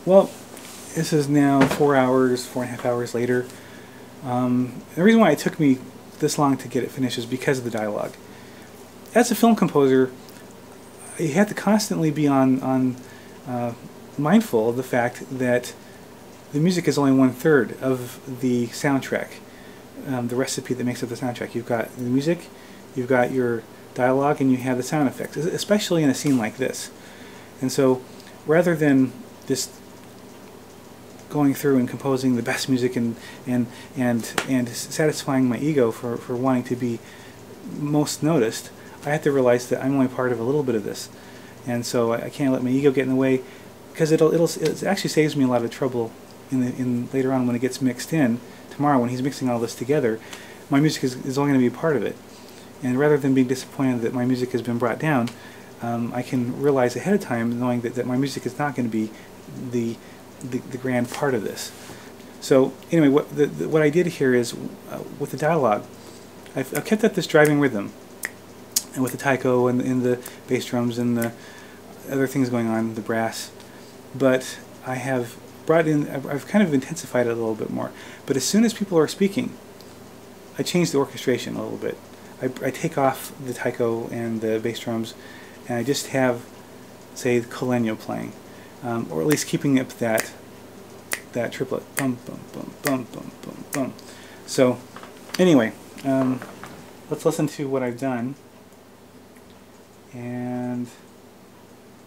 Well, this is now 4.5 hours later. The reason why it took me this long to get it finished is because of the dialogue. As a film composer, you have to constantly be mindful of the fact that the music is only 1/3 of the soundtrack, the recipe that makes up the soundtrack. You've got the music, you've got your dialogue, and you have the sound effects, especially in a scene like this. And so, rather than just going through and composing the best music and satisfying my ego for wanting to be most noticed, I have to realize that I'm only part of a little bit of this, and so I can't let my ego get in the way, because it actually saves me a lot of trouble in later on when it gets mixed in tomorrow when he's mixing all this together. My music is only going to be a part of it, and rather than being disappointed that my music has been brought down, I can realize ahead of time, knowing that my music is not going to be the grand part of this. So anyway, what I did here is with the dialogue, I've kept up this driving rhythm, and with the taiko and the bass drums and the other things going on, the brass, but I have brought in, I've kind of intensified it a little bit more. But as soon as people are speaking, I change the orchestration a little bit. I take off the taiko and the bass drums, and I just have, say, the colegno playing, or at least keeping up that triplet, bum bum bum bum bum bum bum. So anyway, let's listen to what I've done, and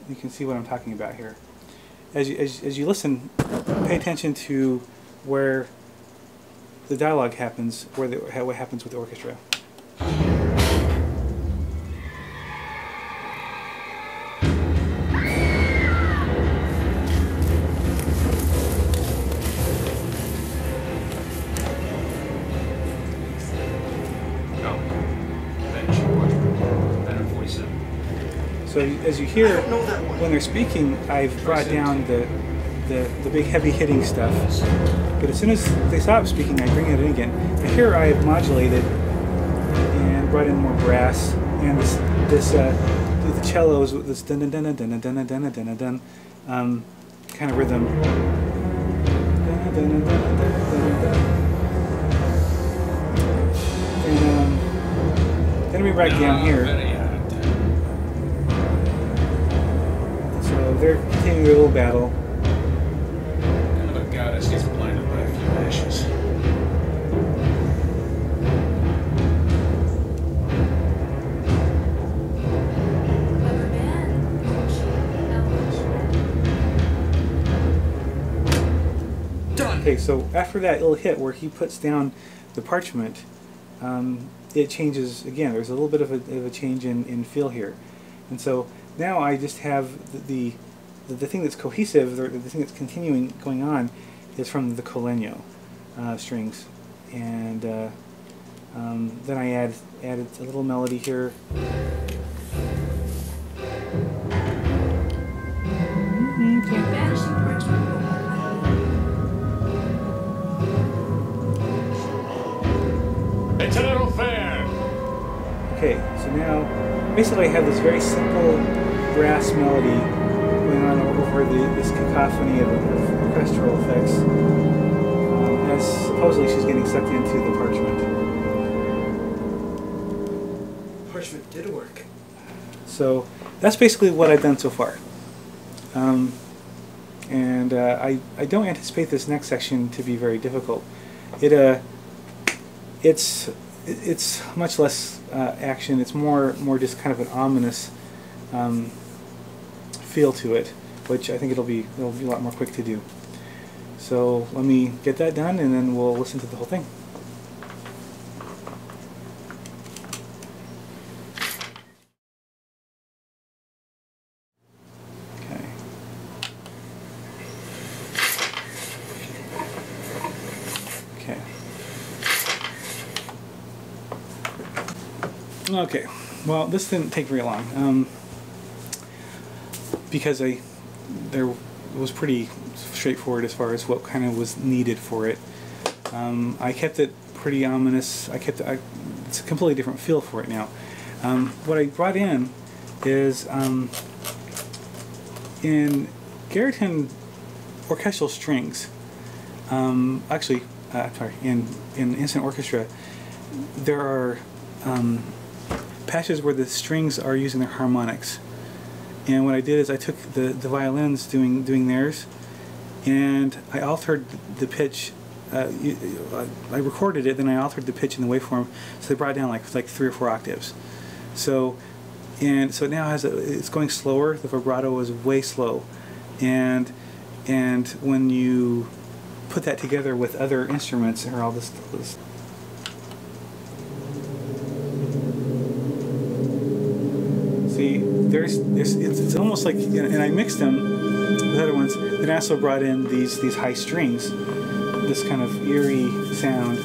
you can see what I'm talking about here. As you listen, pay attention to where the dialogue happens, what happens with the orchestra. So as you hear, when they're speaking, I've brought down the big heavy hitting stuff. But as soon as they stop speaking, I bring it in again. And here I have modulated and brought in more brass and the cellos with this dun dun dun dun dun dun dun dun dun kind of rhythm. And then we right down here. They're continuing their little battle. Kind of a goddess gets blinded by a few ashes. Done. Okay, so after that little hit where he puts down the parchment, it changes again. There's a little bit of a change in feel here, and so now I just have the thing that's cohesive, the thing that's continuing going on, is from the colegno strings, and then I added a little melody here. It's a little fair. Okay, so now basically I have this very simple brass melody going on over this cacophony of orchestral effects, as supposedly she's getting sucked into the parchment. Parchment did work. So that's basically what I've done so far. And I don't anticipate this next section to be very difficult. It's much less action. It's more just kind of an ominous feel to it, which I think it'll be a lot more quick to do. So let me get that done, and then we'll listen to the whole thing. Okay. Okay. Okay. Well, this didn't take very long. Because there was pretty straightforward as far as what kind of was needed for it. I kept it pretty ominous. It's a completely different feel for it now. What I brought in is in Garriton orchestral strings. Actually, sorry, in instant orchestra, there are passages where the strings are using their harmonics. And what I did is I took the violins doing theirs, and I altered the pitch. I recorded it, then I altered the pitch in the waveform, so they brought it down like 3 or 4 octaves. So it now has it's going slower. The vibrato is way slow, and when you put that together with other instruments, or all this. See, it's almost like, and I mixed them with other ones. Then I also brought in these high strings, this kind of eerie sound.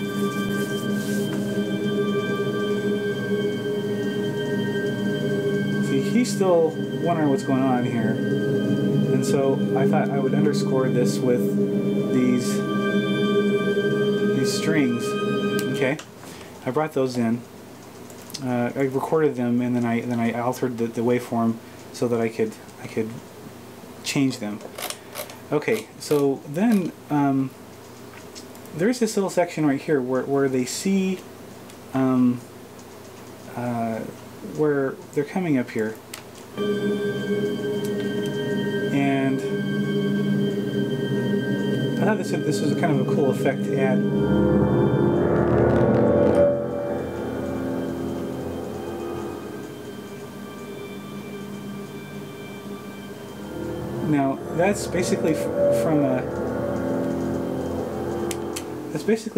See, he's still wondering what's going on here, and so I thought I would underscore this with these strings. Okay, I brought those in. I recorded them, and then I altered the waveform so that I could change them. Okay, so then there's this little section right here where they see where they're coming up here, and I thought this was kind of a cool effect to add. Now that's basically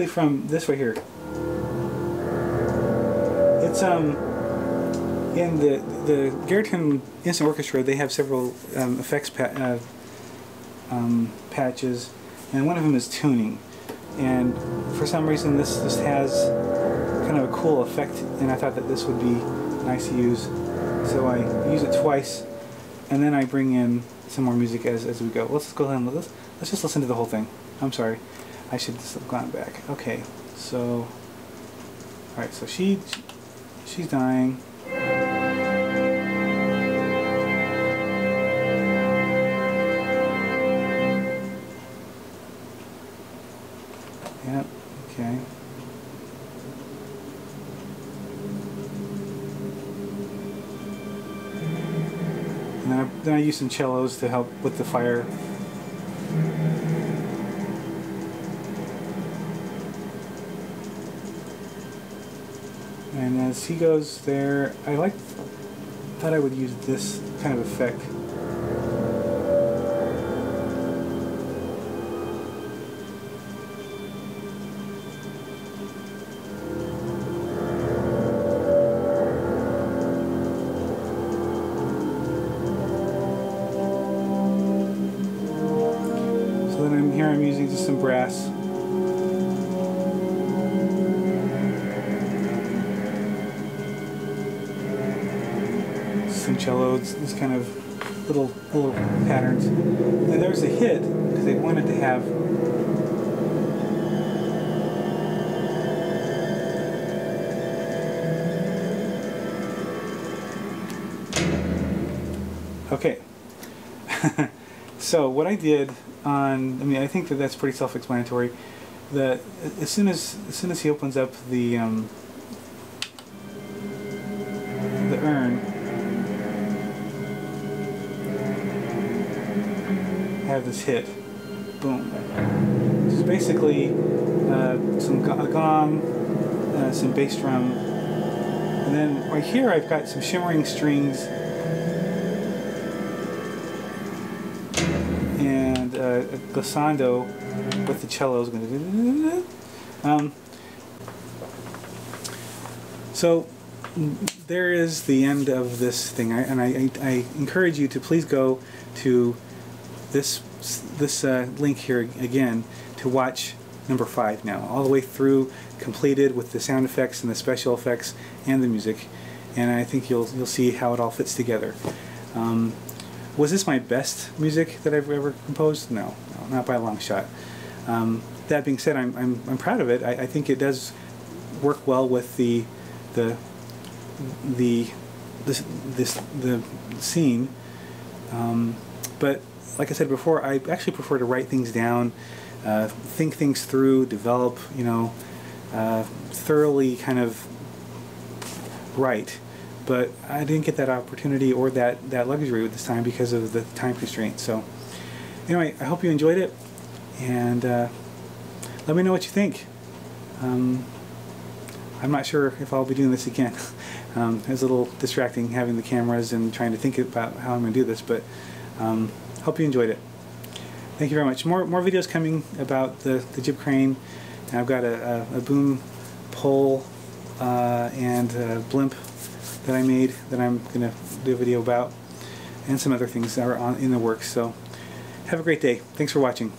from this right here. It's in the Garriton Instant Orchestra, they have several effects patches, and one of them is tuning. And for some reason this has kind of a cool effect, and I thought that this would be nice to use. So I use it twice, and then I bring in some more music as we go. Let's go ahead and let's just listen to the whole thing. I'm sorry, I should just have gone back. Okay, so all right, so she's dying. Yep. Okay. And then I use some cellos to help with the fire. And as he goes there, I thought I would use this kind of effect. Here I'm using just some brass. Some cellos, this kind of little patterns. And there's a hit because they wanted to have okay. So what I did I think that's pretty self-explanatory. That as soon as he opens up the urn, I have this hit, boom. This is basically a gong, some bass drum, and then right here I've got some shimmering strings. A glissando with the cellos. So there is the end of this thing, and I encourage you to please go to this link here again to watch number 5 now, all the way through, completed with the sound effects and the special effects and the music, and I think you'll see how it all fits together. Was this my best music that I've ever composed? No, not by a long shot. That being said, I'm proud of it. I think it does work well with the scene, but like I said before, I actually prefer to write things down, think things through, develop, you know, thoroughly kind of write. But I didn't get that opportunity or that luxury with this time because of the time constraint. So anyway, I hope you enjoyed it, and let me know what you think. I'm not sure if I'll be doing this again. It was a little distracting having the cameras and trying to think about how I'm going to do this, but hope you enjoyed it. Thank you very much. More videos coming about the jib crane. And I've got a boom pole and a blimp that I made that I'm going to do a video about, and some other things that are in the works. So have a great day. Thanks for watching.